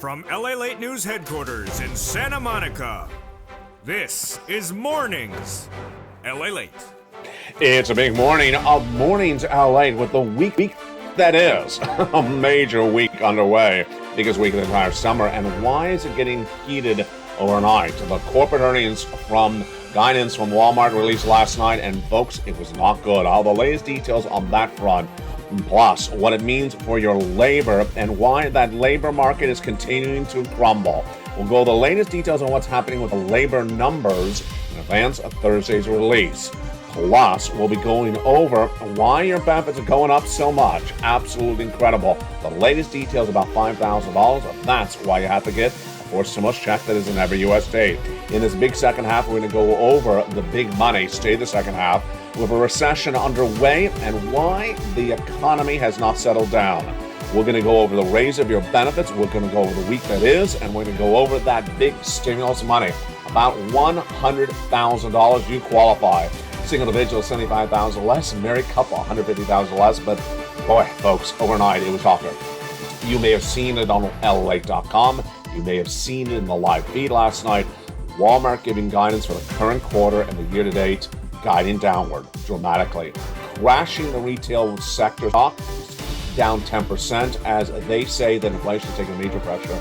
From LALATE News Headquarters in Santa Monica, this is Mornings LALATE. It's a big morning of Mornings LA with the week that is. A major week underway. Biggest week of the entire summer. And why is it getting heated overnight? The corporate earnings from guidance from Walmart released last night, and folks, it was not good. All the latest details on that front, plus what it means for your labor and why that labor market is continuing to crumble. We'll go over the latest details on what's happening with the labor numbers in advance of Thursday's release. Plus, we'll be going over why your benefits are going up so much. Absolutely incredible. The latest details about $5,000. That's why you have to get a forced stimulus check that is in every U.S. state. In this big second half, we're going to go over the big money. Stay the second half. With a recession underway and why the economy has not settled down. We're going to go over the raise of your benefits. We're going to go over the week that is, and we're going to go over that big stimulus money. About $100,000 you qualify. Single individual, $75,000 less. Married couple, $150,000 less. But boy, folks, overnight it was talking. You may have seen it on LALATE.com. You may have seen it in the live feed last night. Walmart giving guidance for the current quarter and the year-to-date, guiding downward dramatically, crashing the retail sector stock down 10% as they say that inflation is taking major pressure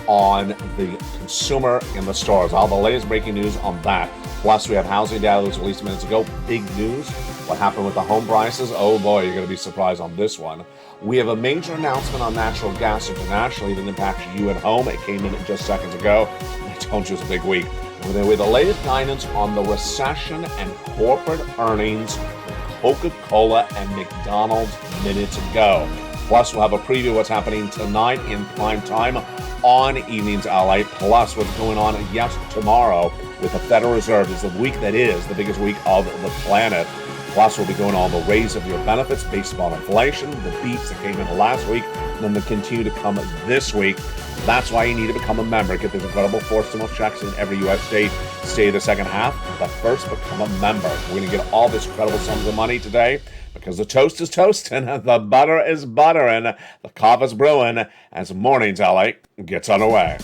on the consumer in the stores. All the latest breaking news on that. Plus, we have housing data that was released minutes ago. Big news. What happened with the home prices? Oh boy, you're going to be surprised on this one. We have a major announcement on natural gas internationally that impacts you at home. It came in just seconds ago. I told you it was a big week. With the latest guidance on the recession and corporate earnings for Coca-Cola and McDonald's minutes ago. Plus, we'll have a preview of what's happening tonight in prime time on Evenings LA. Plus, what's going on tomorrow with the Federal Reserve is the week that is the biggest week of the planet. Plus, we'll be going on the raise of your benefits based upon inflation, the beats that came in last week, and then they continue to come this week. That's why you need to become a member. Get these incredible forced stimulus checks in every U.S. state. Stay the second half, but first become a member. We're going to get all this incredible sums of money today because the toast is toasting, the butter is buttering, the coffee is brewing as Mornings LA gets underway.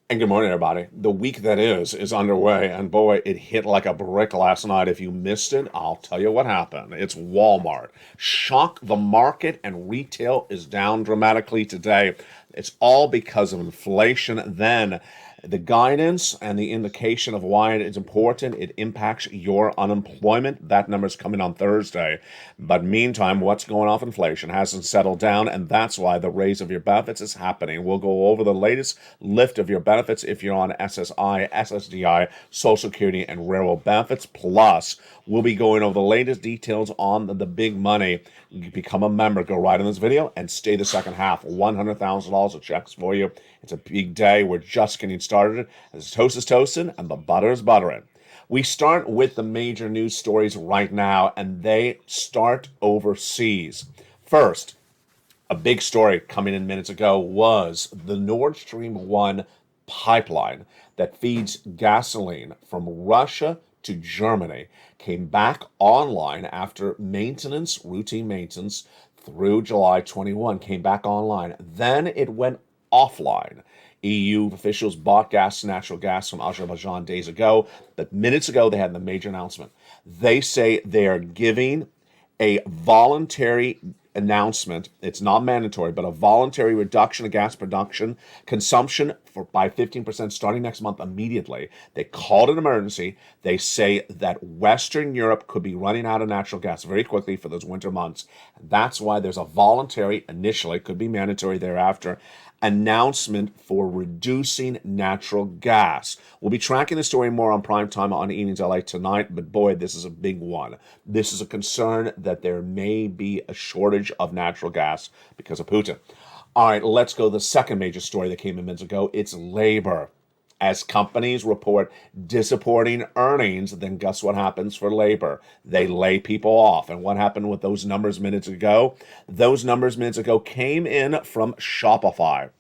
And good morning, everybody. The week that is underway, and boy, it hit like a brick last night. If you missed it, I'll tell you what happened. It's Walmart. Shock the market, and retail is down dramatically today. It's all because of inflation. Then the guidance and the indication of why it is important, it impacts your unemployment. That number's coming on Thursday. But meantime, what's going on with inflation hasn't settled down, and that's why the raise of your benefits is happening. We'll go over the latest lift of your benefits if you're on SSI, SSDI, Social Security, and railroad benefits. Plus, we'll be going over the latest details on the big money. You become a member. Go right in this video and stay the second half. $100,000 of checks for you. It's a big day. We're just getting started. The toast is toasting and the butter is buttering. We start with the major news stories right now, and they start overseas. First, a big story coming in minutes ago was the Nord Stream 1 pipeline that feeds gasoline from Russia to Germany came back online after routine maintenance through July 21, came back online. Then it went offline. EU officials bought natural gas from Azerbaijan days ago, but minutes ago they had the major announcement. They say they are giving a voluntary announcement. It's not mandatory, but a voluntary reduction of gas production consumption by 15% starting next month immediately. They called it an emergency. They say that Western Europe could be running out of natural gas very quickly for those winter months. That's why there's a voluntary, initially, could be mandatory thereafter, announcement for reducing natural gas. We'll be tracking the story more on prime time on Evenings LA tonight, but boy, this is a big one. This is a concern that there may be a shortage of natural gas because of Putin. All right, let's go to the second major story that came in minutes ago. It's labor. As companies report disappointing earnings, then guess what happens for labor? They lay people off. And what happened with those numbers minutes ago? Those numbers minutes ago came in from Shopify.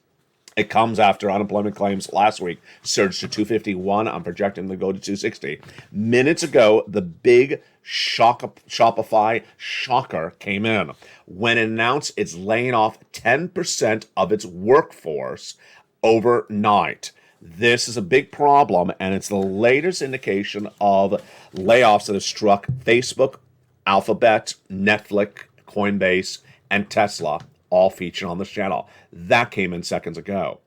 It comes after unemployment claims last week surged to 251. I'm projecting to go to 260. Minutes ago, the big Shopify shocker came in when it announced it's laying off 10% of its workforce overnight. This is a big problem, and it's the latest indication of layoffs that have struck Facebook, Alphabet, Netflix, Coinbase, and Tesla, all featured on this channel. That came in seconds ago.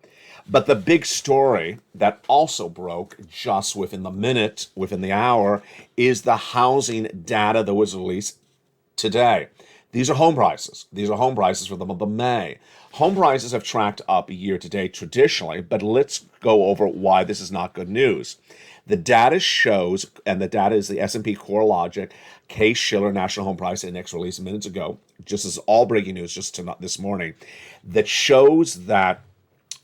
But the big story that also broke just within the hour, is the housing data that was released today. These are home prices. These are home prices for the month of May. Home prices have tracked up year to date traditionally, but let's go over why this is not good news. The data shows, and the data is the S&P CoreLogic Case-Shiller National Home Price Index released minutes ago, just as all breaking news just this morning, that shows that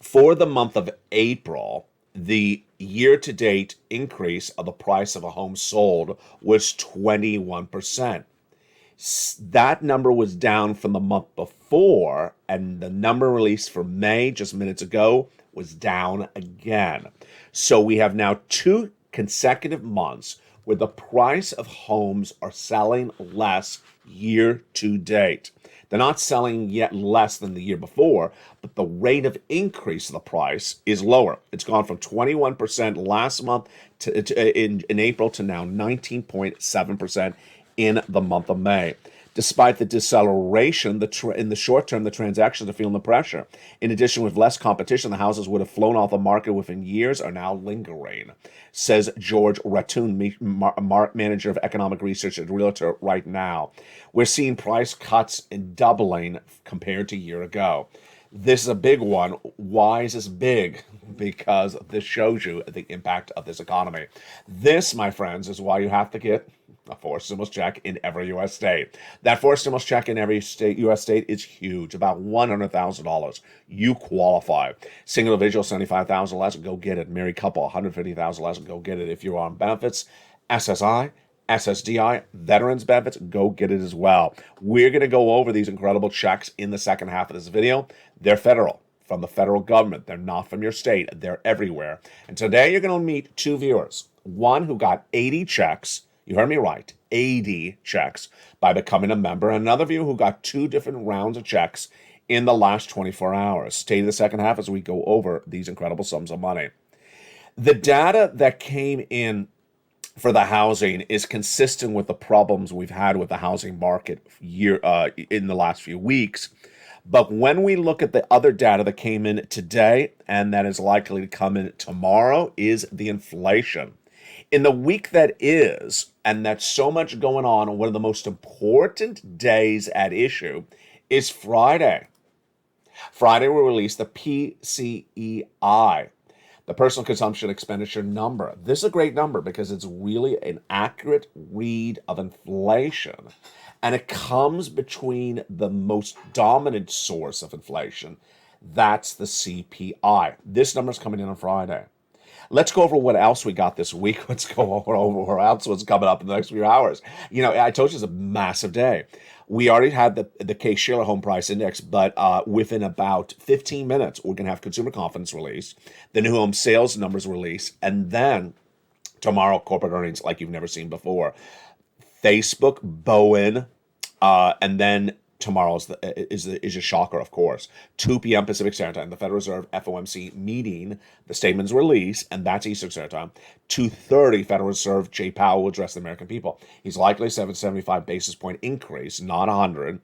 for the month of April, the year-to-date increase of the price of a home sold was 21%. That number was down from the month before, and the number released for May just minutes ago was down again. So we have now 2 consecutive months where the price of homes are selling less year to date. They're not selling yet less than the year before, but the rate of increase of the price is lower. It's gone from 21% last month in April to now 19.7% in the month of May. Despite the deceleration, in the short term, the transactions are feeling the pressure. In addition, with less competition, the houses would have flown off the market within years are now lingering, says George Rattoon, manager of economic research at Realtor Right Now. We're seeing price cuts and doubling compared to a year ago. This is a big one. Why is this big? Because this shows you the impact of this economy. This, my friends, is why you have to get a forced stimulus check in every U.S. state. That forced stimulus check in every U.S. state is huge, about $100,000. You qualify. Single individual, $75,000 less, go get it. Married couple, $150,000 less, go get it. If you're on benefits, SSI, SSDI, veterans benefits, go get it as well. We're going to go over these incredible checks in the second half of this video. They're federal, from the federal government. They're not from your state. They're everywhere. And today you're going to meet 2 viewers. One who got 80 checks. You heard me right, 80 checks by becoming a member. And another viewer who got 2 different rounds of checks in the last 24 hours. Stay to the second half as we go over these incredible sums of money. The data that came in for the housing is consistent with the problems we've had with the housing market in the last few weeks. But when we look at the other data that came in today and that is likely to come in tomorrow, is the inflation. In the week that is, and that's so much going on, one of the most important days at issue is Friday. Friday will release the PCEI, the personal consumption expenditure number. This is a great number because it's really an accurate read of inflation. And it comes between the most dominant source of inflation. That's the CPI. This number is coming in on Friday. Let's go over what else we got this week. Let's go over what else what's coming up in the next few hours. You know, I told you it's a massive day. We already had the Case-Shiller Home Price Index, but within about 15 minutes, we're going to have consumer confidence release, the new home sales numbers release, and then tomorrow, corporate earnings like you've never seen before. Facebook, Bowen, and then tomorrow is a shocker, of course. 2 p.m. Pacific Standard Time, the Federal Reserve FOMC meeting, the statement's release, and that's Eastern Standard Time. 2:30, Federal Reserve Jay Powell will address the American people. He's likely 75 basis point increase, not 100.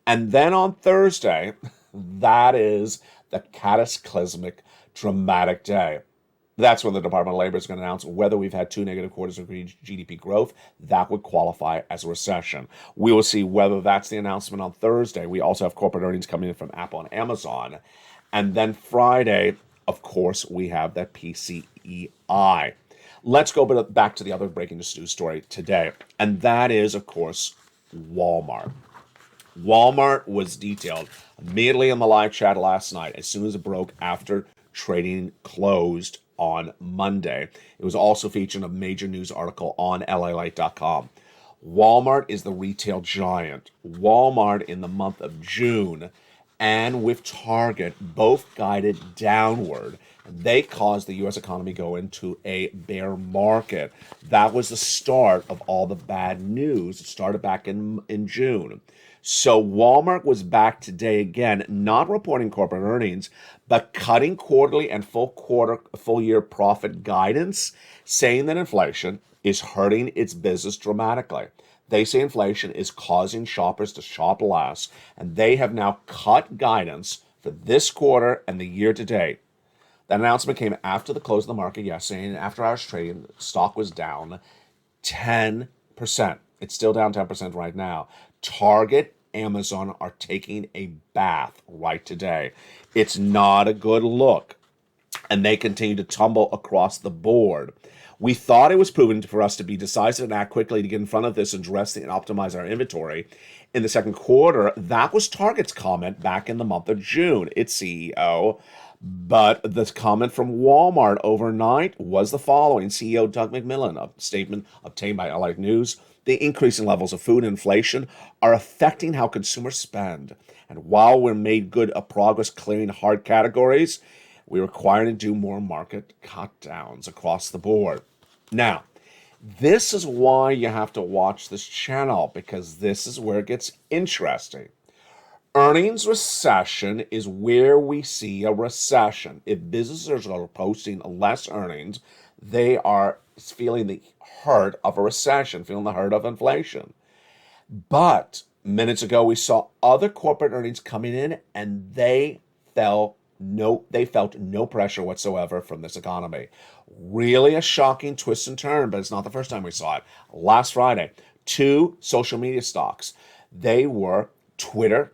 And then on Thursday, that is the cataclysmic, dramatic day. That's when the Department of Labor is going to announce whether we've had 2 negative quarters of GDP growth. That would qualify as a recession. We will see whether that's the announcement on Thursday. We also have corporate earnings coming in from Apple and Amazon. And then Friday, of course, we have that PCEI. Let's go back to the other breaking news story today. And that is, of course, Walmart. Walmart was detailed immediately in the live chat last night as soon as it broke after trading closed on Monday. It was also featured in a major news article on LALATE.com. Walmart is the retail giant. Walmart in the month of June and with Target both guided downward. They caused the U.S. economy go into a bear market. That was the start of all the bad news. It started back in June. So Walmart was back today again, not reporting corporate earnings, but cutting quarterly and full year profit guidance, saying that inflation is hurting its business dramatically. They say inflation is causing shoppers to shop less, and they have now cut guidance for this quarter and the year to date. That announcement came after the close of the market yesterday, and after hours trading, stock was down 10%. It's still down 10% right now. Target, Amazon are taking a bath right today. It's not a good look, and they continue to tumble across the board. We thought it was proven for us to be decisive and act quickly to get in front of this and address and optimize our inventory. In the second quarter, that was Target's comment back in the month of June, its CEO. But the comment from Walmart overnight was the following. CEO Doug McMillon, a statement obtained by LA News, the increasing levels of food inflation are affecting how consumers spend. And while we're made good progress clearing hard categories, we're required to do more market cut downs across the board. Now, this is why you have to watch this channel, because this is where it gets interesting. Earnings recession is where we see a recession. If businesses are posting less earnings, they are feeling the hurt of a recession, feeling the hurt of inflation. But minutes ago, we saw other corporate earnings coming in, and they felt no pressure whatsoever from this economy. Really a shocking twist and turn, but it's not the first time we saw it. Last Friday, two social media stocks, they were Twitter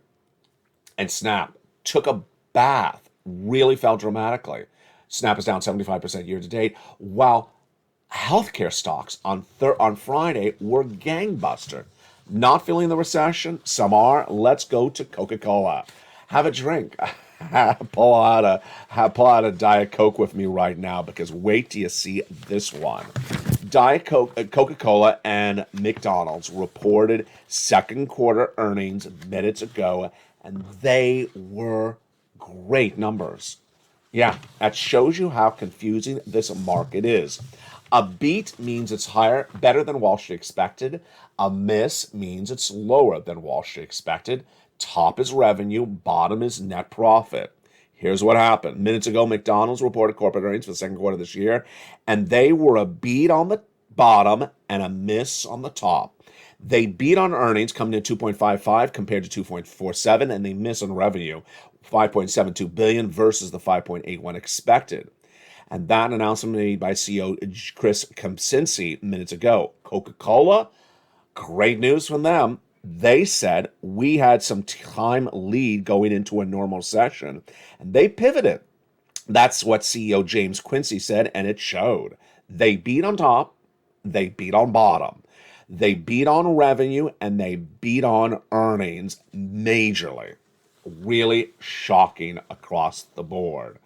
and Snap, took a bath, really fell dramatically. Snap is down 75% year to date, while healthcare stocks on Friday were gangbuster. Not feeling the recession? Some are. Let's go to Coca-Cola. Have a drink. pull out a Diet Coke with me right now, because wait till you see this one. Coca-Cola and McDonald's reported second quarter earnings minutes ago, and they were great numbers. Yeah, that shows you how confusing this market is. A beat means it's better than Wall Street expected. A miss means it's lower than Wall Street expected. Top is revenue, bottom is net profit. Here's what happened. Minutes ago, McDonald's reported corporate earnings for the second quarter of this year, and they were a beat on the bottom and a miss on the top. They beat on earnings, coming in 2.55 compared to 2.47, and they miss on revenue, 5.72 billion versus the 5.81 expected. And that announcement made by CEO Chris Kempczinski minutes ago. Coca-Cola, great news from them. They said we had some time lead going into a normal session, and they pivoted. That's what CEO James Quincy said, and it showed. They beat on top, they beat on bottom. They beat on revenue, and they beat on earnings majorly. Really shocking across the board.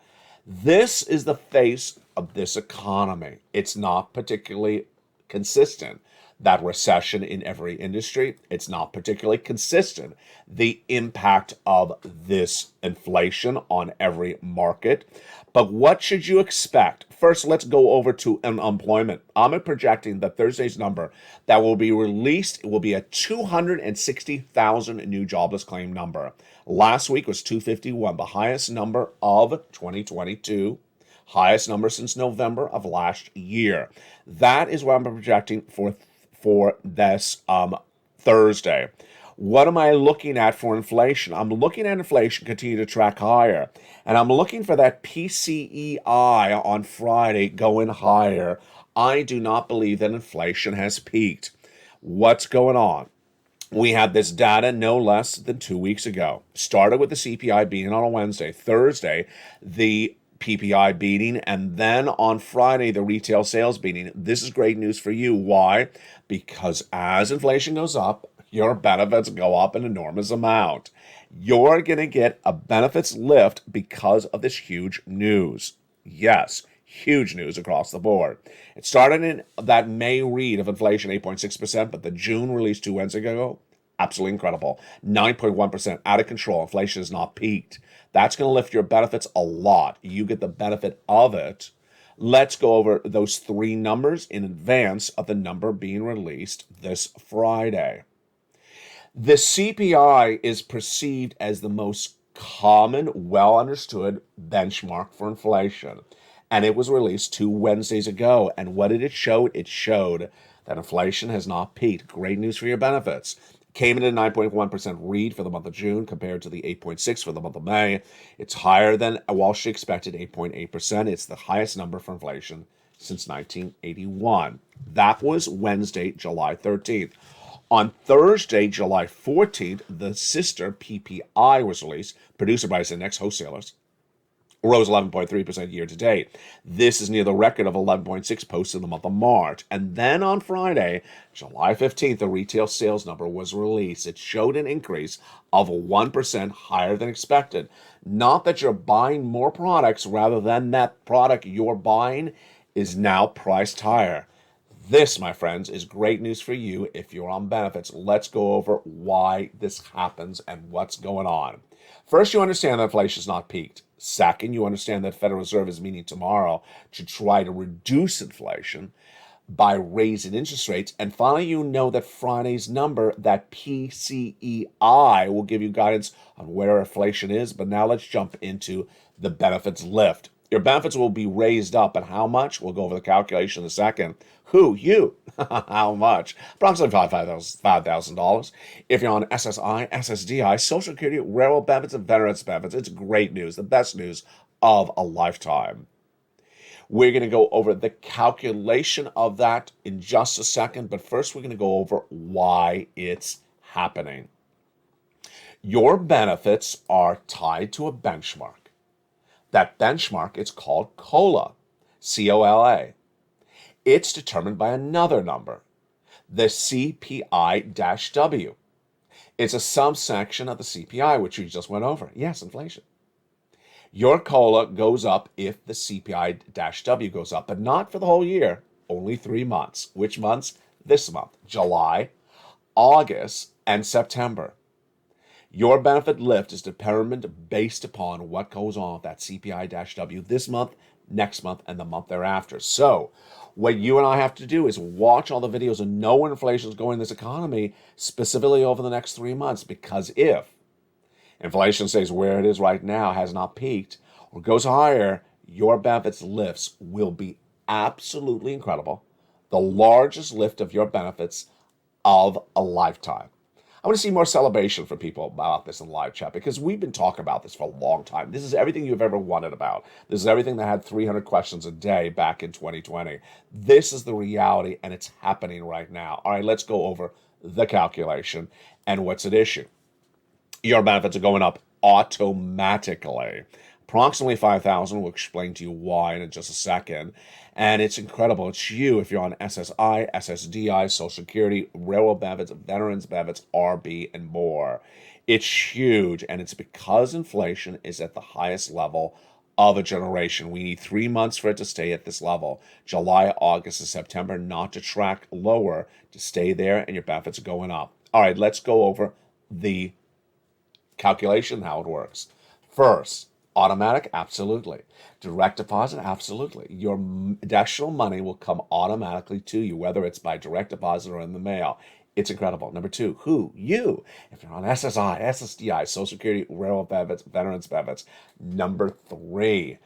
This is the face of this economy. It's not particularly consistent. That recession in every industry, it's not particularly consistent. The impact of this inflation on every market. But what should you expect? First, let's go over to unemployment. I'm projecting that Thursday's number that will be released, it will be a 260,000 new jobless claim number. Last week was 251, the highest number of 2022. Highest number since November of last year. That is what I'm projecting for this Thursday. What am I looking at for inflation? I'm looking at inflation continue to track higher. And I'm looking for that PCEI on Friday going higher. I do not believe that inflation has peaked. What's going on? We had this data no less than 2 weeks ago. Started with the CPI beating on a Wednesday. Thursday, the PPI beating, and then on Friday, the retail sales beating. This is great news for you. Why? Because as inflation goes up, your benefits go up an enormous amount. You're going to get a benefits lift because of this huge news. Yes, huge news across the board. It started in that May read of inflation, 8.6%, but the June release 2 Wednesdays ago, absolutely incredible. 9.1%, out of control. Inflation has not peaked. That's going to lift your benefits a lot. You get the benefit of it. Let's go over those three numbers in advance of the number being released this Friday. The CPI is perceived as the most common, well understood benchmark for inflation. And it was released 2 Wednesdays ago. And what did it show? It showed that inflation has not peaked. Great news for your benefits. Came in at 9.1% read for the month of June compared to the 8.6% for the month of May. It's higher than Wall Street expected, 8.8%. It's the highest number for inflation since 1981. That was Wednesday, July 13th. On Thursday, July 14th, the sister PPI was released, produced by Index wholesalers. Rose 11.3% year to date. This is near the record of 11.6 posted in the month of March. And then on Friday, July 15th, the retail sales number was released. It showed an increase of 1% higher than expected. Not that you're buying more products, rather than that product you're buying is now priced higher. This, my friends, is great news for you if you're on benefits. Let's go over why this happens and what's going on. First, you understand that inflation is not peaked. Second, you understand that Federal Reserve is meeting tomorrow to try to reduce inflation by raising interest rates. And finally, you know that Friday's number, that PCEI, will give you guidance on where inflation is. But now let's jump into the benefits lift. Your benefits will be raised up, and how much? We'll go over the calculation in a second. Who? You. How much? Approximately $5,000. If you're on SSI, SSDI, Social Security, railroad benefits, and veterans benefits, it's great news, the best news of a lifetime. We're going to go over the calculation of that in just a second, but first we're going to go over why it's happening. Your benefits are tied to a benchmark. That benchmark is called COLA, C-O-L-A. It's determined by another number, the CPI-W. It's a subsection of the CPI, which we just went over. Yes, inflation. Your COLA goes up if the CPI-W goes up, but not for the whole year, only 3 months. Which months? This month, July, August, and September. Your benefit lift is determined based upon what goes on with that CPI-W this month, next month, and the month thereafter. So what you and I have to do is watch all the videos and know where inflation is going in this economy, specifically over the next 3 months, because if inflation stays where it is right now, has not peaked, or goes higher, your benefits lifts will be absolutely incredible. The largest lift of your benefits of a lifetime. I want to see more celebration from people about this in live chat, because we've been talking about this for a long time. This is everything you've ever wanted about. This is everything that had 300 questions a day back in 2020. This is the reality, and it's happening right now. All right, let's go over the calculation and what's at issue. Your benefits are going up automatically. Approximately 5,000. We'll explain to you why in just a second. And it's incredible. It's you if you're on SSI, SSDI, Social Security, railroad benefits, veterans benefits, RB, and more. It's huge, and it's because inflation is at the highest level of a generation. We need 3 months for it to stay at this level. July, August, and September, not to track lower, to stay there, and your benefits are going up. All right, let's go over the calculation, how it works. First, automatic, absolutely. Direct deposit, absolutely. Your additional money will come automatically to you, whether it's by direct deposit or in the mail. It's incredible. Number two, who? You. If you're on SSI, SSDI, Social Security, railroad benefits, veterans benefits. Number three,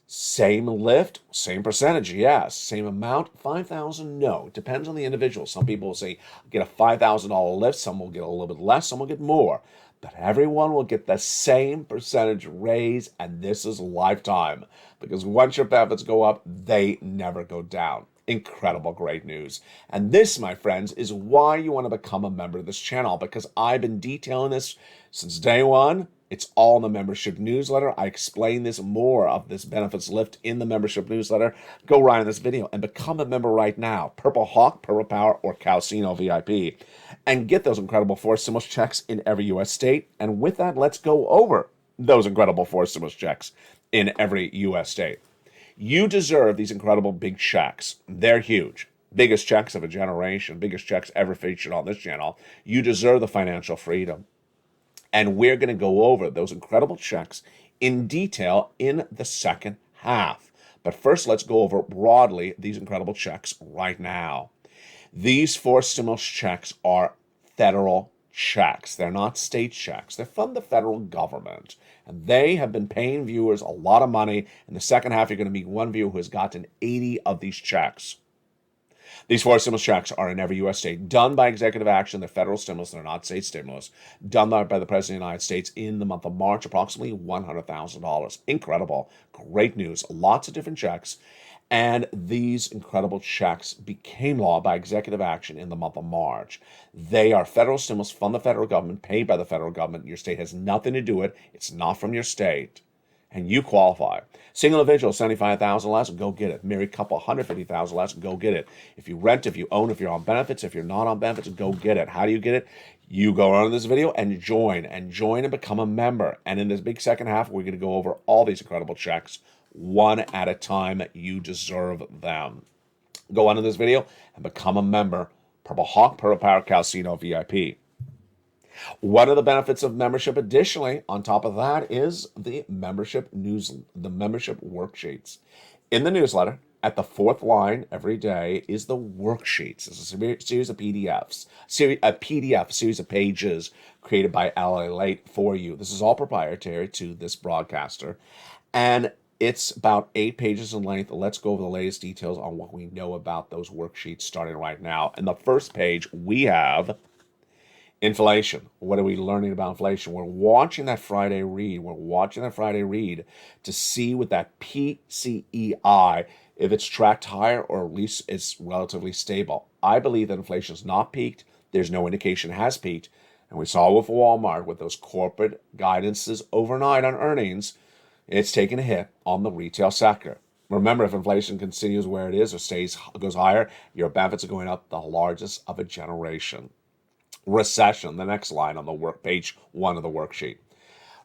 same lift, same percentage, yes. Same amount, 5,000, no. It depends on the individual. Some people will say, get a $5,000 lift. Some will get a little bit less. Some will get more. But everyone will get the same percentage raise, and this is lifetime. Because once your benefits go up, they never go down. Incredible, great news. And this, my friends, is why you want to become a member of this channel, because I've been detailing this since day one, It's all in the membership newsletter. I explain this more of this benefits lift in the membership newsletter. Go right in this video and become a member right now. Purple Hawk, Purple Power, or Calcino VIP. And get those incredible 4 stimulus checks in every U.S. state. And with that, let's go over those incredible 4 stimulus checks in every U.S. state. You deserve these incredible big checks. They're huge. Biggest checks of a generation. Biggest checks ever featured on this channel. You deserve the financial freedom. And we're going to go over those incredible checks in detail in the second half. But first, let's go over broadly these incredible checks right now. These 4 stimulus checks are federal checks. They're not state checks. They're from the federal government. And they have been paying viewers a lot of money. In the second half, you're going to meet one viewer who has gotten 80 of these checks. These 4 stimulus checks are in every U.S. state, done by executive action. They're federal stimulus. They're not state stimulus. Done by the President of the United States in the month of March, approximately $100,000. Incredible. Great news. Lots of different checks. And these incredible checks became law by executive action in the month of March. They are federal stimulus from the federal government, paid by the federal government. Your state has nothing to do with it. It's not from your state. And you qualify. Single individual, $75,000 less, go get it. Married couple, $150,000 less, go get it. If you rent, if you own, if you're on benefits, if you're not on benefits, go get it. How do you get it? You go on this video and join and become a member. And in this big second half, we're going to go over all these incredible checks one at a time. You deserve them. Go on to this video and become a member. Purple Hawk, Purple Power, Calcino VIP. One of the benefits of membership, additionally, on top of that, is the membership worksheets. In the newsletter, at the 4th line every day is the worksheets. It's a series of PDFs, a series of pages created by LALATE for you. This is all proprietary to this broadcaster, and it's about 8 pages in length. Let's go over the latest details on what we know about those worksheets starting right now. In the first page, we have inflation. What are we learning about inflation? We're watching that Friday read. To see with that PCEI, if it's tracked higher or at least it's relatively stable. I believe that inflation is not peaked. There's no indication it has peaked. And we saw with Walmart with those corporate guidances overnight on earnings, it's taken a hit on the retail sector. Remember, if inflation continues where it is or goes higher, your benefits are going up the largest of a generation. Recession, the next line on the page 1 of the worksheet.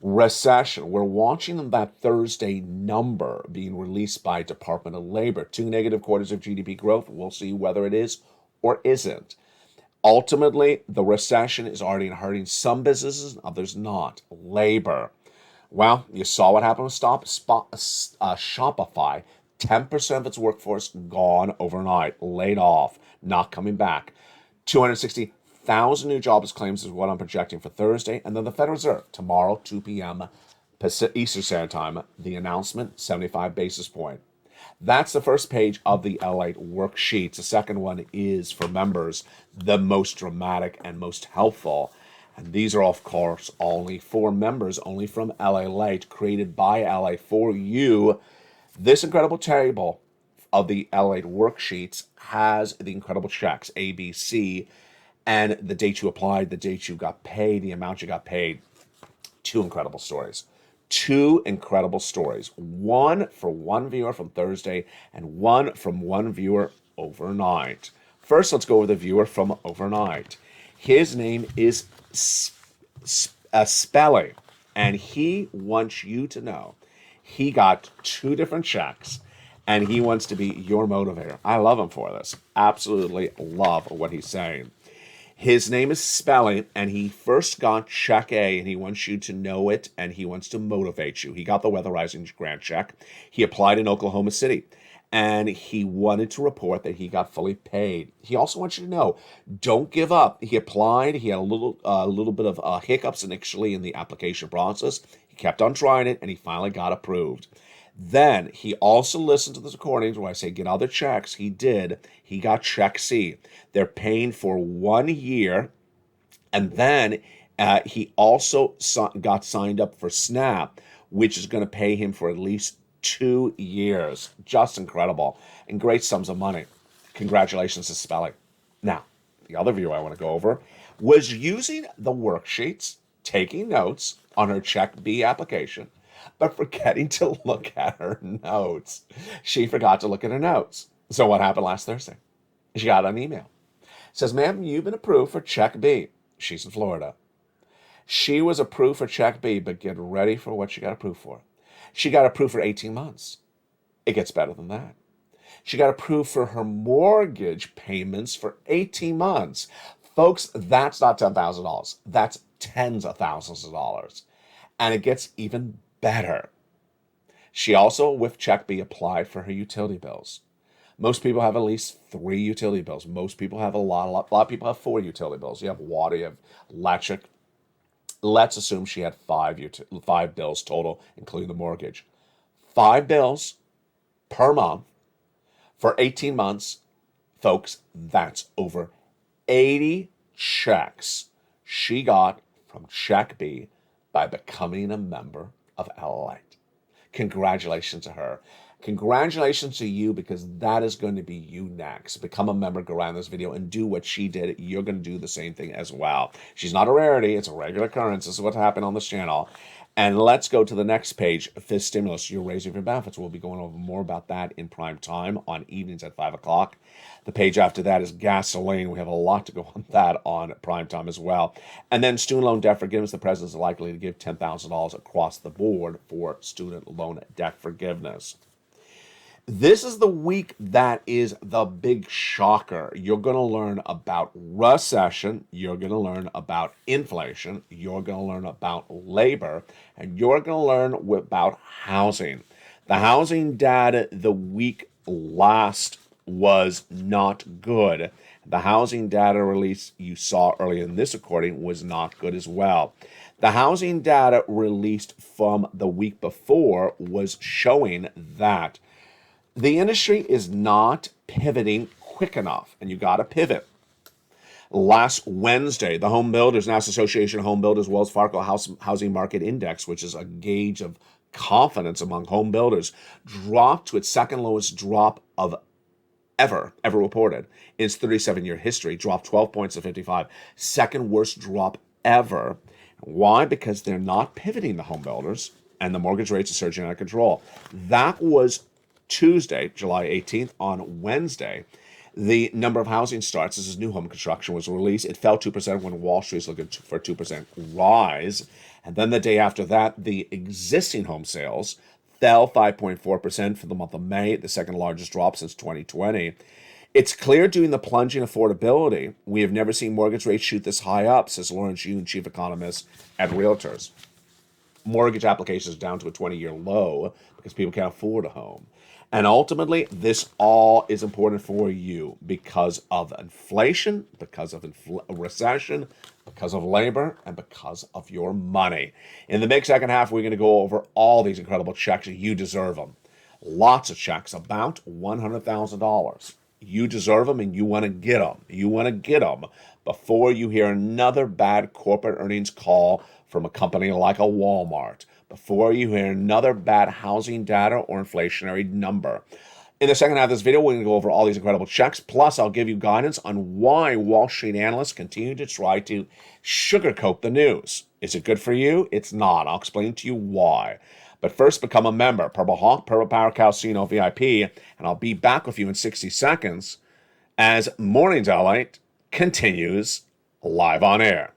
Recession, we're watching that Thursday number being released by Department of Labor. 2 negative quarters of GDP growth. We'll see whether it is or isn't. Ultimately, the recession is already hurting some businesses, others not. Labor. Well, you saw what happened with Shopify. 10% of its workforce gone overnight, laid off, not coming back. 260,000 new jobs claims is what I'm projecting for Thursday. And then the Federal Reserve, tomorrow, 2 p.m. Eastern Standard Time, the announcement, 75 basis point. That's the first page of the LALATE worksheets. The second one is for members, the most dramatic and most helpful. And these are, of course, only for members, only from LALATE, created by LA for you. This incredible table of the LALATE worksheets has the incredible checks, A, B, C, and the date you applied, the date you got paid, the amount you got paid. 2 incredible stories. 2 incredible stories. One for one viewer from Thursday and one from one viewer overnight. First, let's go over the viewer from overnight. His name is Spelly, and he wants you to know he got 2 different checks, and he wants to be your motivator. I love him for this. Absolutely love what he's saying. His name is Spelly, and he first got check A, and he wants you to know it, and he wants to motivate you. He got the weatherizing grant check. He applied in Oklahoma City, and he wanted to report that he got fully paid. He also wants you to know, don't give up. He applied. He had a little bit of hiccups initially in the application process. He kept on trying it, and he finally got approved. Then he also listened to the recordings where I say get other checks. He did. He got check C. They're paying for 1 year. And then he also got signed up for SNAP, which is going to pay him for at least 2 years. Just incredible. And great sums of money. Congratulations to Spelling. Now, the other view I want to go over was using the worksheets taking notes on her Check B application, but forgetting to look at her notes. She forgot to look at her notes. So what happened last Thursday? She got an email. It says, ma'am, you've been approved for Check B. She's in Florida. She was approved for Check B, but get ready for what she got approved for. She got approved for 18 months. It gets better than that. She got approved for her mortgage payments for 18 months. Folks, that's not $10,000. That's tens of thousands of dollars. And it gets even better. She also, with Check B, applied for her utility bills. Most people have at least 3 utility bills. Most people have a lot of people have 4 utility bills. You have water, you have electric. Let's assume she had 5 bills total, including the mortgage. 5 bills per month for 18 months. Folks, that's over 80 checks she got from Check B by becoming a member of LALATE. Congratulations to her. Congratulations to you, because that is going to be you next. Become a member, go around this video and do what she did. You're going to do the same thing as well. She's not a rarity. It's a regular occurrence. This is what happened on this channel. And let's go to the next page. Fifth stimulus, your raise of your benefits. We'll be going over more about that in prime time on evenings at 5 o'clock. The page after that is gasoline. We have a lot to go on that on prime time as well. And then student loan debt forgiveness. The president is likely to give $10,000 across the board for student loan debt forgiveness. This is the week that is the big shocker. You're going to learn about recession. You're going to learn about inflation. You're going to learn about labor. And you're going to learn about housing. The housing data the week last was not good. The housing data release you saw earlier in this recording was not good as well. The housing data released from the week before was showing that the industry is not pivoting quick enough, and you got to pivot. Last Wednesday, the Home Builders, National Association of Home Builders, Wells Fargo Housing Market Index, which is a gauge of confidence among home builders, dropped to its second lowest drop of ever reported in its 37-year history, dropped 12 points to 55. Second worst drop ever. Why? Because they're not pivoting, the home builders, and the mortgage rates are surging out of control. That was Tuesday, July 18th. On Wednesday, the number of housing starts, this is new home construction, was released. It fell 2% when Wall Street is looking for a 2% rise. And then the day after that, the existing home sales fell 5.4% for the month of May, the second largest drop since 2020. It's clear due to the plunging affordability, we have never seen mortgage rates shoot this high up, says Lawrence Yoon, chief economist at Realtors. Mortgage applications down to a 20-year low because people can't afford a home. And ultimately, this all is important for you because of inflation, because of recession, because of labor, and because of your money. In the big second half, we're going to go over all these incredible checks. You deserve them. Lots of checks, about $100,000. You deserve them, and you want to get them. You want to get them before you hear another bad corporate earnings call from a company like a Walmart, before you hear another bad housing data or inflationary number. In the second half of this video, we're going to go over all these incredible checks. Plus, I'll give you guidance on why Wall Street analysts continue to try to sugarcoat the news. Is it good for you? It's not. I'll explain to you why. But first, become a member. Purple Hawk, Purple Power Casino VIP. And I'll be back with you in 60 seconds as Mornings LALATE continues live on air.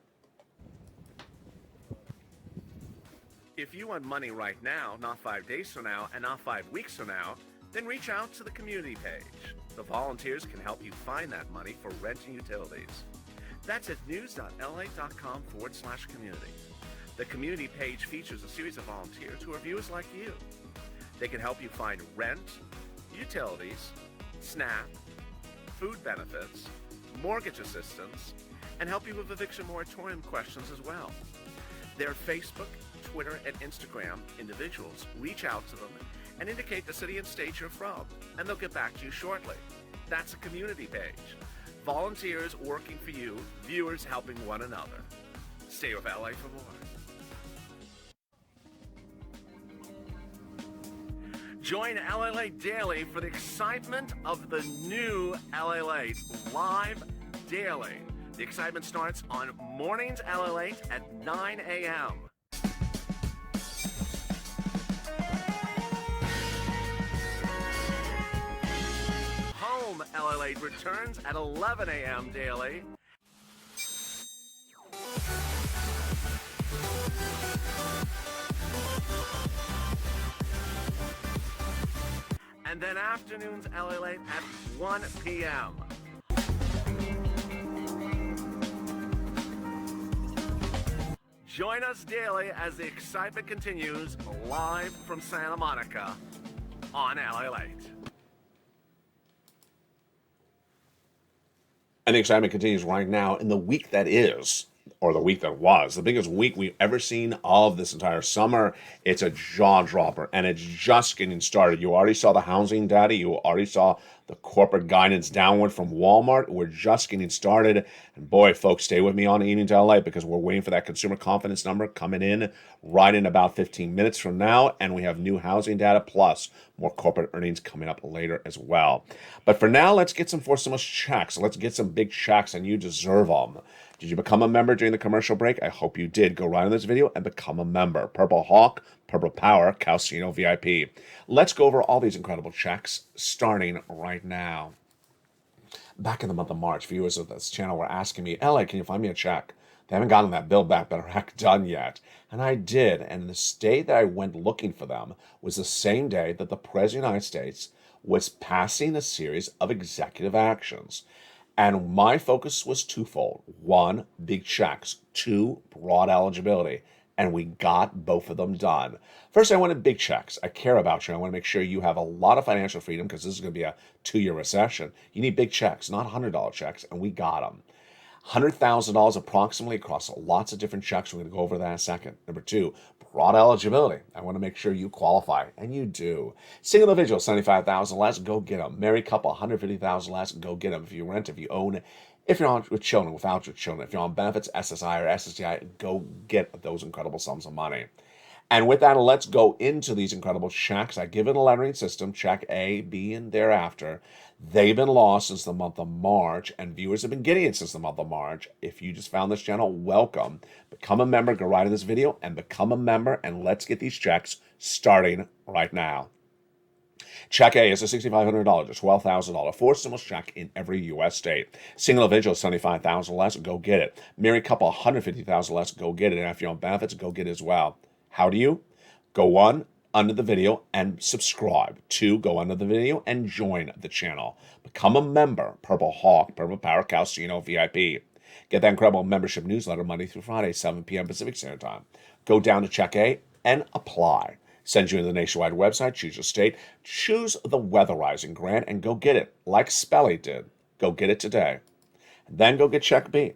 If you want money right now, not 5 days from now, and not 5 weeks from now, then reach out to the community page. The volunteers can help you find that money for rent and utilities. That's at news.la.com/community. The community page features a series of volunteers who are viewers like you. They can help you find rent, utilities, SNAP, food benefits, mortgage assistance, and help you with eviction moratorium questions as well. Their Facebook, Twitter, and Instagram individuals reach out to them and indicate the city and state you're from, and they'll get back to you shortly. That's a community page. Volunteers working for you, viewers helping one another. Stay with LA for more. Join LALATE Daily for the excitement of the new LALATE live daily. The excitement starts on Mornings LALATE at 9 a.m. Home LALATE returns at 11 a.m. daily. And then afternoons LALATE at 1 p.m. Join us daily as the excitement continues live from Santa Monica on LALATE. And the excitement continues right now in the week that is, or the week that was, the biggest week we've ever seen of this entire summer. It's a jaw dropper, and it's just getting started. You already saw the housing data. You already saw the corporate guidance downward from Walmart. We're just getting started. And boy, folks, stay with me on Evening to LA because we're waiting for that consumer confidence number coming in right in about 15 minutes from now. And we have new housing data plus more corporate earnings coming up later as well. But for now, let's get some Forcimus checks. Let's get some big checks, and you deserve them. Did you become a member during the commercial break? I hope you did. Go right on this video and become a member. Purple Hawk, Purple Power, Calcino VIP. Let's go over all these incredible checks starting right now. Back in the month of March, viewers of this channel were asking me, LA, can you find me a check? They haven't gotten that Build Back Better Act done yet. And I did. And the day that I went looking for them was the same day that the President of the United States was passing a series of executive actions. And my focus was twofold. One, big checks. Two, broad eligibility. And we got both of them done. First, I wanted big checks. I care about you. I want to make sure you have a lot of financial freedom because this is going to be a 2-year recession. You need big checks, not $100 checks, and we got them. $100,000 approximately across lots of different checks. We're going to go over that in a second. Number two, broad eligibility. I want to make sure you qualify, and you do. Single individual, $75,000 less, go get them. Married couple, $150,000 less, go get them. If you rent, if you own, if you're on with children, without your children, if you're on benefits, SSI or SSDI, go get those incredible sums of money. And with that, let's go into these incredible checks. I give it a lettering system, check A, B, and thereafter. They've been lost since the month of March, and viewers have been getting it since the month of March. If you just found this channel, welcome. Become a member, go right to this video, and become a member, and let's get these checks starting right now. Check A is a $6,500 to $12,000 for stimulus check in every U.S. state. Single individual, $75,000 less, go get it. Married couple, $150,000 less, go get it. And if you're on benefits, go get it as well. How do you? Go one, under the video and subscribe. Two, go under the video and join the channel. Become a member, Purple Hawk, Purple Power, Calcino VIP. Get that incredible membership newsletter Monday through Friday, 7 p.m. Pacific Standard Time. Go down to check A and apply. Send you to the nationwide website, choose your state, choose the weatherizing grant, and go get it, like Spelly did. Go get it today. And then go get check B.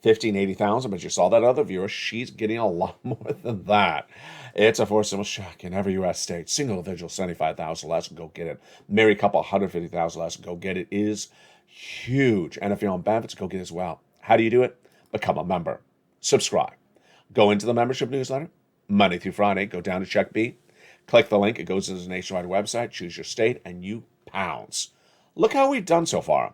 $15,000, but you saw that other viewer, she's getting a lot more than that. It's a forcible check in every U.S. state. Single individual, $75,000 less, go get it. Married couple, $150,000 less, go get it. It is huge. And if you're on benefits, go get it as well. How do you do it? Become a member. Subscribe. Go into the membership newsletter, Monday through Friday, go down to check B. Click the link, it goes to the nationwide website, choose your state, and you pounce. Look how we've done so far.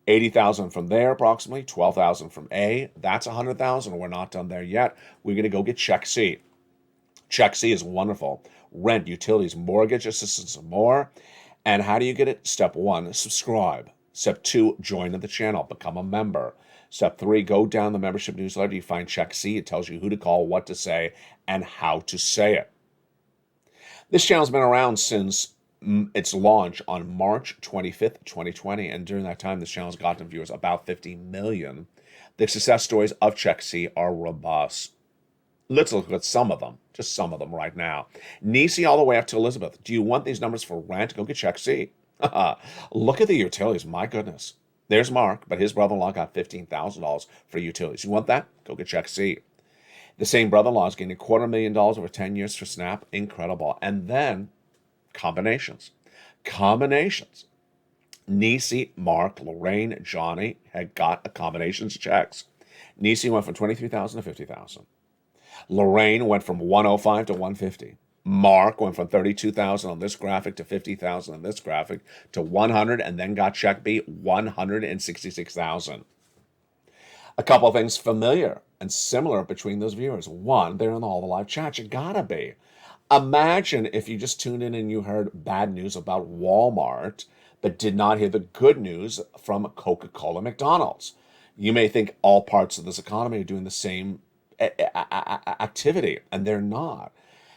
80,000 from there, approximately 12,000 from A. That's 100,000. We're not done there yet. We're going to go get check C. Check C is wonderful. Rent, utilities, mortgage assistance, and more. And how do you get it? Step 1, subscribe. Step 2, join the channel, become a member. Step 3, go down the membership newsletter. You find check C. It tells you who to call, what to say, and how to say it. This channel's been around since its launch on March 25th, 2020, and during that time, this channel's gotten viewers about 50 million. The success stories of Check C are robust. Let's look at some of them, just some of them right now. Nisi all the way up to Elizabeth. Do you want these numbers for rent? Go get Check C. Look at the utilities, my goodness. There's Mark, but his brother-in-law got $15,000 for utilities. You want that? Go get Check C. The same brother-in-law is getting $250,000 over 10 years for SNAP. Incredible. And then combinations. Combinations. Nisi, Mark, Lorraine, Johnny had got combinations checks. Nisi went from $23,000 to $50,000. Lorraine went from $105 to $150. Mark went from $32,000 on this graphic to $50,000 on this graphic to $100, and then got check B, $166,000. A couple of things familiar and similar between those viewers. One, they're in all the live chats. You gotta be. Imagine if you just tuned in and you heard bad news about Walmart, but did not hear the good news from Coca-Cola, McDonald's. You may think all parts of this economy are doing the same activity, and they're not.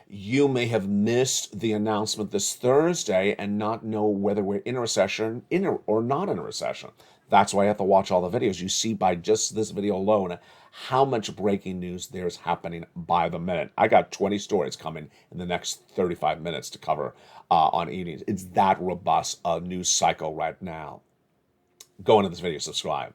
You may have missed the announcement this Thursday and not know whether we're in a recession, or not in a recession. That's why you have to watch all the videos. You see by just this video alone how much breaking news there's happening by the minute. I got 20 stories coming in the next 35 minutes to cover on evenings. It's that robust a news cycle right now. Go into this video, subscribe.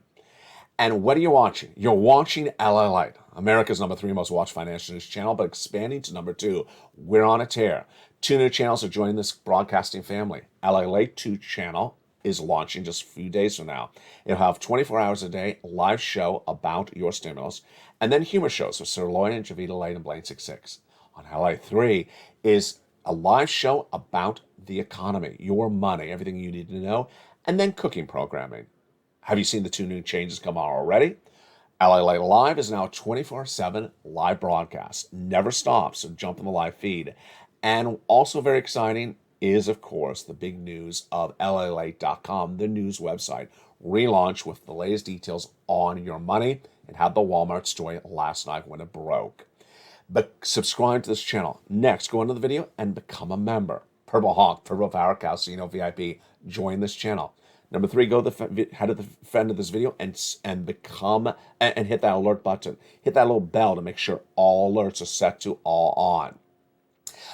And what are you watching? You're watching LALATE, America's #3 most watched financial news channel, but expanding to #2. We're on a tear. 2 new channels are joining this broadcasting family. LALATE 2 channel is launching just a few days from now. It'll have 24 hours a day live show about your stimulus, and then humor shows with Sir Lloyd and Javita Lane and Blaine 66. On LA 3 is a live show about the economy, your money, everything you need to know, and then cooking programming. Have you seen the 2 new changes come out already? LA Live is now a 24/7 live broadcast. Never stops, so jump in the live feed. And also very exciting is, of course, the big news of LALATE.com, the news website, relaunched with the latest details on your money. It had the Walmart story last night when it broke. But subscribe to this channel. Next, go into the video and become a member. Purple Hawk, Purple Power Casino VIP, join this channel. Number 3, go to the head of the friend of this video and become and hit that alert button. Hit that little bell to make sure all alerts are set to all on.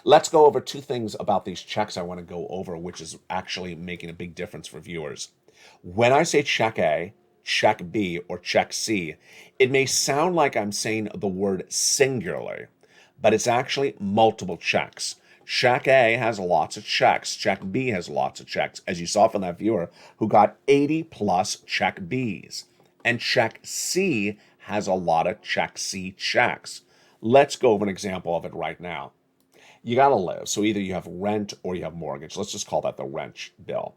Let's go over 2 things about these checks I want to go over, which is actually making a big difference for viewers. When I say check A, check B, or check C, it may sound like I'm saying the word singularly, but it's actually multiple checks. Check A has lots of checks. Check B has lots of checks, as you saw from that viewer who got 80 plus check Bs. And check C has a lot of check C checks. Let's go over an example of it right now. You got to live. So either you have rent or you have mortgage. Let's just call that the rent bill.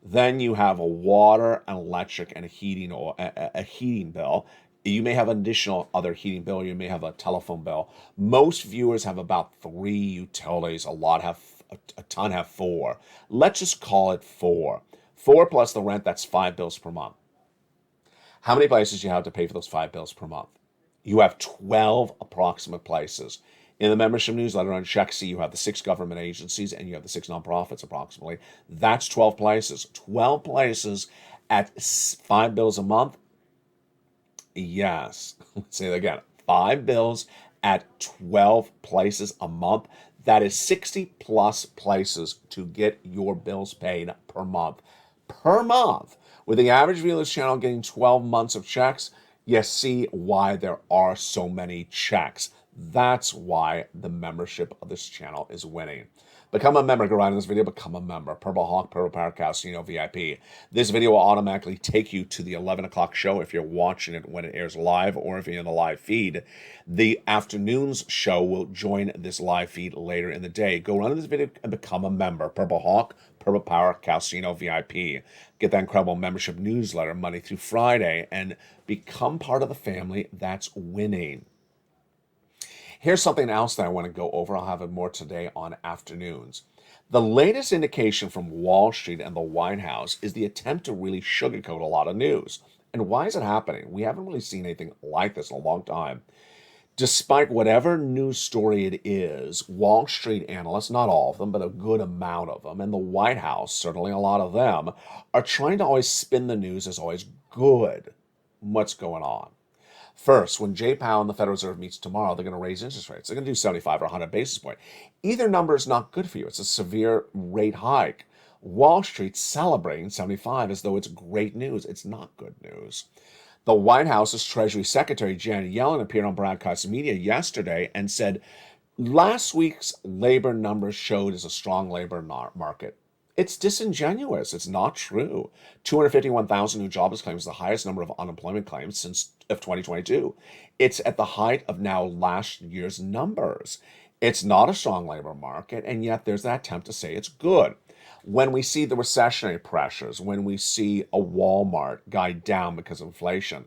Then you have a water, an electric, and a heating bill. You may have an additional other heating bill. You may have a telephone bill. Most viewers have about 3 utilities. A ton have 4. Let's just call it 4. 4 plus the rent, that's 5 bills per month. How many places do you have to pay for those 5 bills per month? You have 12 approximate places. In the membership newsletter on Check C, you have the 6 government agencies and you have the 6 nonprofits approximately. That's 12 places. 12 places at 5 bills a month. Yes, let's say that again. 5 bills at 12 places a month. That is 60 plus places to get your bills paid per month. Per month. With the average viewer of this channel getting 12 months of checks, you see why there are so many checks. That's why the membership of this channel is winning. Become a member. Go right in this video. Become a member. Purple Hawk, Purple Power Casino VIP. This video will automatically take you to the 11 o'clock show if you're watching it when it airs live or if you're in the live feed. The afternoon's show will join this live feed later in the day. Go run in this video and become a member. Purple Hawk, Purple Power Casino VIP. Get that incredible membership newsletter Monday through Friday and become part of the family that's winning. Here's something else that I want to go over. I'll have it more today on afternoons. The latest indication from Wall Street and the White House is the attempt to really sugarcoat a lot of news. And why is it happening? We haven't really seen anything like this in a long time. Despite whatever news story it is, Wall Street analysts, not all of them, but a good amount of them, and the White House, certainly a lot of them, are trying to always spin the news as always good. What's going on? First, when Jay Powell and the Federal Reserve meets tomorrow, they're going to raise interest rates. They're going to do 75 or 100 basis points. Either number is not good for you. It's a severe rate hike. Wall Street's celebrating 75 as though it's great news. It's not good news. The White House's Treasury Secretary Janet Yellen appeared on broadcast media yesterday and said last week's labor numbers showed as a strong labor market. It's disingenuous. It's not true. 251,000 new jobless claims is the highest number of unemployment claims since of 2022. It's at the height of now last year's numbers. It's not a strong labor market, and yet there's that attempt to say it's good. When we see the recessionary pressures, when we see a Walmart guide down because of inflation,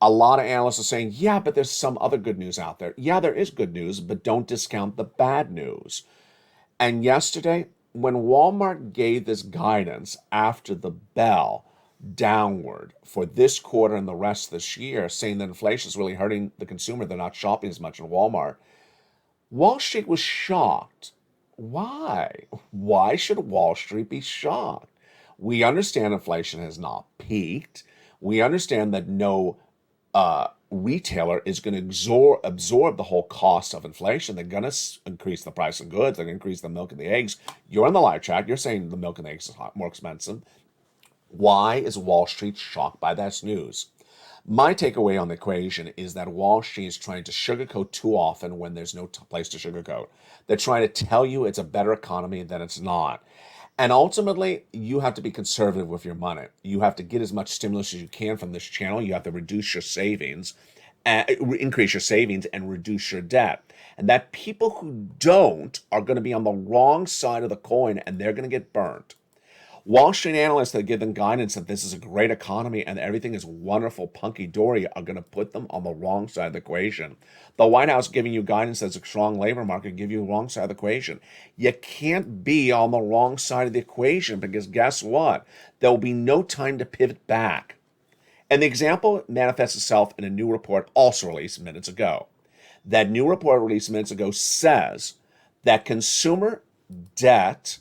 A lot of analysts are saying, yeah, but there's some other good news out there. Yeah, there is good news, but don't discount the bad news. And yesterday, when Walmart gave this guidance after the bell downward for this quarter and the rest of this year, saying that inflation is really hurting the consumer, they're not shopping as much in Walmart, Wall Street was shocked. Why? Why should Wall Street be shocked? We understand inflation has not peaked. We understand that no retailer is going to absorb the whole cost of inflation. They're going to increase the price of goods. They're going to increase the milk and the eggs. You're in the live chat. You're saying the milk and the eggs is more expensive. Why is Wall Street shocked by this news? My takeaway on the equation is that Wall Street is trying to sugarcoat too often when there's no place to sugarcoat. They're trying to tell you it's a better economy than it's not. And ultimately, you have to be conservative with your money. You have to get as much stimulus as you can from this channel. You have to reduce your savings, increase your savings, and reduce your debt. And that people who don't are going to be on the wrong side of the coin, and they're going to get burnt. Wall Street analysts that give them guidance that this is a great economy and everything is wonderful, punky-dory, are going to put them on the wrong side of the equation. The White House giving you guidance that's a strong labor market give you the wrong side of the equation. You can't be on the wrong side of the equation because guess what? There will be no time to pivot back. And the example manifests itself in a new report also released minutes ago. That new report released minutes ago says that consumer debt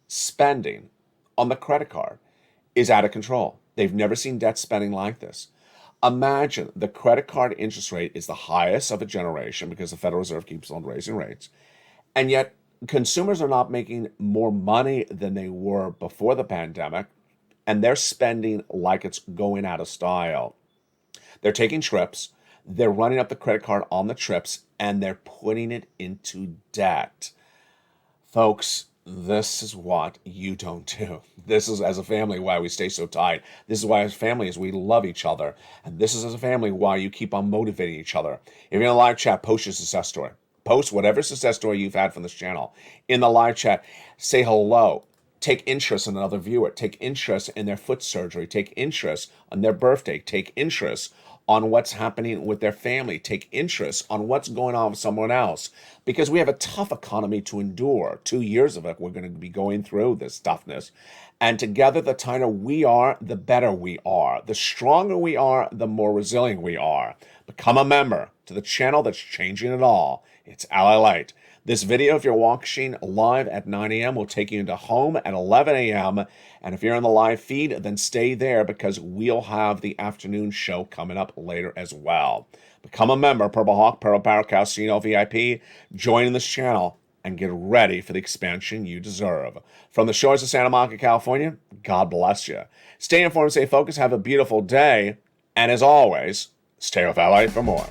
spending on the credit card is out of control. They've never seen debt spending like this. Imagine the credit card interest rate is the highest of a generation because the Federal Reserve keeps on raising rates. And yet consumers are not making more money than they were before the pandemic, and they're spending like it's going out of style. They're taking trips, they're running up the credit card on the trips, and they're putting it into debt. Folks, this is what you don't do. This is, as a family, why we stay so tight. This is why, as a family, is we love each other. And this is, as a family, why you keep on motivating each other. If you're in a live chat, post your success story. Post whatever success story you've had from this channel. In the live chat, say hello. Take interest in another viewer. Take interest in their foot surgery. Take interest on their birthday. Take interest on what's happening with their family. Take interest on what's going on with someone else. Because we have a tough economy to endure. 2 years of it, we're going to be going through this toughness. And together, the tighter we are, the better we are. The stronger we are, the more resilient we are. Become a member to the channel that's changing it all. It's LALATE. This video, if you're watching live at 9 a.m., will take you into home at 11 a.m. And if you're on the live feed, then stay there because we'll have the afternoon show coming up later as well. Become a member, Purple Hawk, Purple Power Cow, CNL VIP. Join this channel and get ready for the expansion you deserve. From the shores of Santa Monica, California, God bless you. Stay informed, stay focused, have a beautiful day. And as always, stay with LA for more.